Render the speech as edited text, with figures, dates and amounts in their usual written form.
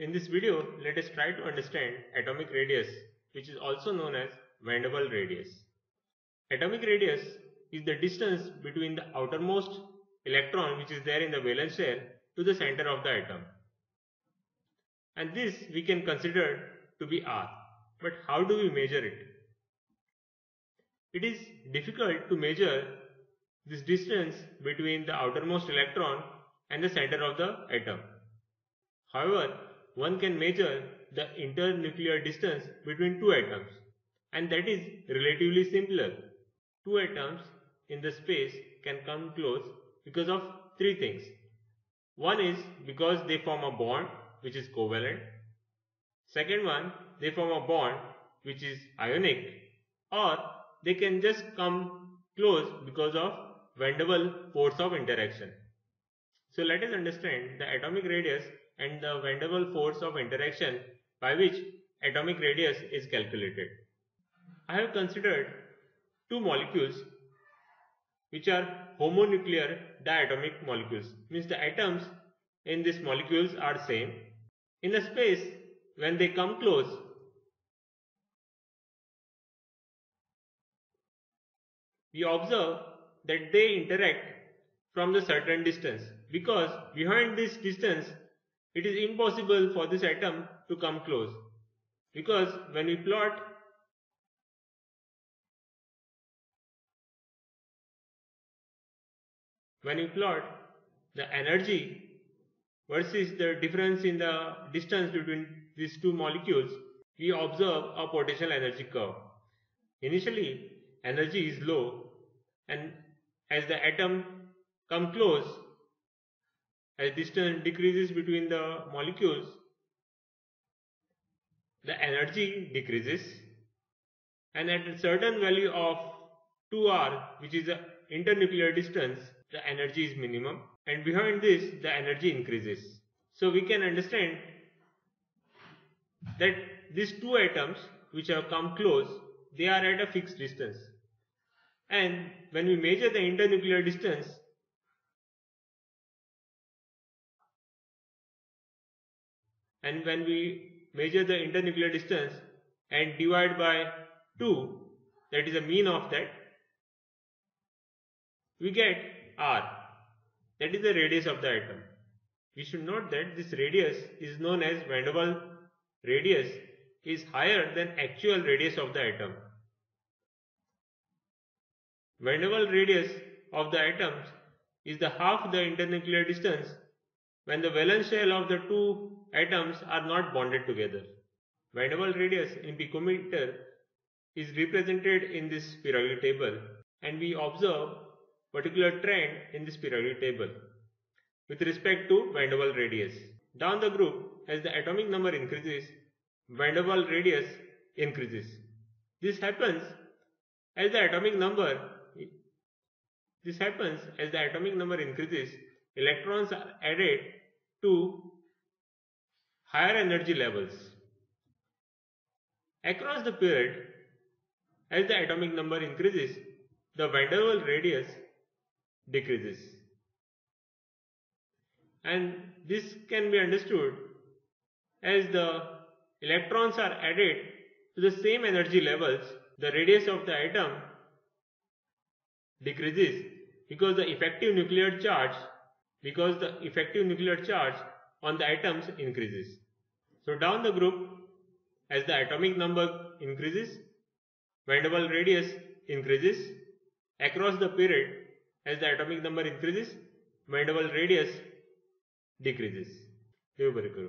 In this video, let us try to understand atomic radius, which is also known as van der Waals radius. Atomic radius is the distance between the outermost electron which is there in the valence shell to the center of the atom. And this we can consider to be r. But how do we measure it? It is difficult to measure this distance between the outermost electron and the center of the atom. However, one can measure the internuclear distance between two atoms, and that is relatively simpler. Two atoms in the space can come close because of three things. One is because they form a bond which is covalent. Second one, they form a bond which is ionic, or they can just come close because of van der Waals force of interaction. So let us understand the atomic radius and the van der Waals force of interaction by which atomic radius is calculated. I have considered two molecules which are homonuclear diatomic molecules. Means the atoms in these molecules are same. In the space, when they come close, we observe that they interact from the certain distance, because behind this distance it is impossible for this atom to come close, because when we plot the energy versus the difference in the distance between these two molecules, we observe a potential energy curve. Initially, energy is low, and as the atom come close, as distance decreases between the molecules, the energy decreases, and at a certain value of 2r, which is the internuclear distance, the energy is minimum, and behind this the energy increases. So we can understand that these two atoms which have come close, they are at a fixed distance, and when we measure the internuclear distance, and divide by 2, that is the mean of that, we get r, that is the radius of the atom. We should note that this radius is known as van der Waals radius, is higher than actual radius of the atom. Van der Waals radius of the atoms is the half the internuclear distance when the valence shell of the two atoms are not bonded together. Van der Waals radius in picometer is represented in this periodic table, and we observe particular trend in this periodic table with respect to van der Waals radius. Down the group, as the atomic number increases, van der Waals radius increases. This happens as the atomic number increases, electrons are added to higher energy levels. Across the period, as the atomic number increases, the van der Waals radius decreases. And this can be understood as the electrons are added to the same energy levels, the radius of the atom decreases, because the effective nuclear charge on the atoms increases. So down the group, as the atomic number increases, van der Waals radius increases. Across the period, as the atomic number increases, van der Waals radius decreases. देव बरे करो.